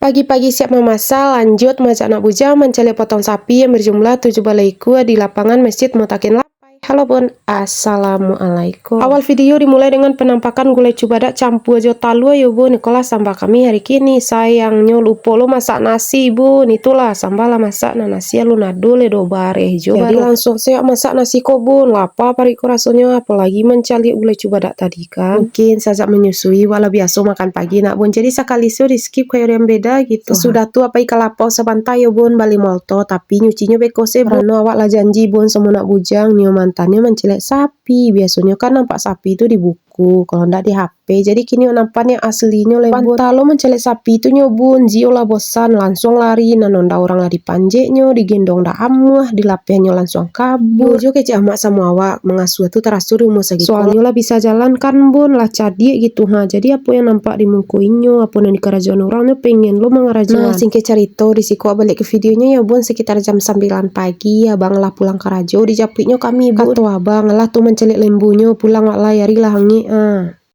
Pagi-pagi siap memasak, lanjut masak anak bujang mencelik potong sapi yang berjumlah 7 balai ekor di lapangan Masjid Mutakin Lapai. Halo bun, assalamualaikum. Awal video dimulai dengan penampakan gulai cubadak campur jo talua ya bun. Itulah sambal kami hari kini. Sayangnya lupa lo masak nasi bun. Itulah sambal lah masak nasi lu nado le do bare jo. Jadi langsung saya masak nasi kok bun. Lapa pariku rasanya, apalagi mencari gulai cubadak tadi kan. Mungkin saja menyusui walau biasa makan pagi nak bun. Jadi sekali so di skip kayak yang beda gitu. Sudah tuh apa ikalapau sebantai ya bun bali molto, tapi nyucinya beko se bun. Karena awak lah janji bun sama nak bujang mantannya mencelek sapi. Biasanya kan nampak sapi itu di buku, kalau ndak di HP. Jadi kini nampaknya aslinya lembut. Pantalo mencelek sapi itu nyobun, zio lah bosan langsung lari. Nanonda orang lah dipanjeknya, digendong dah amuah, dilapehnya langsung kabur. Jo kece amak sama awak mengasuh itu terasa rumah segitu. Soalnya lah bisa jalan kan bun lah cadik gitu ha. Jadi apa yang nampak di mungkuinyo, apa yang di kerajaan orangnya pengen lo mengarajuan. Nah singkat cerita risiko balik ke videonya ya bun sekitar jam 9 pagi. Abang lah pulang ke rajo, dijapitnya kami bun. Kata abang lah tuh mencelik lembunya pulang wak layari lah hangi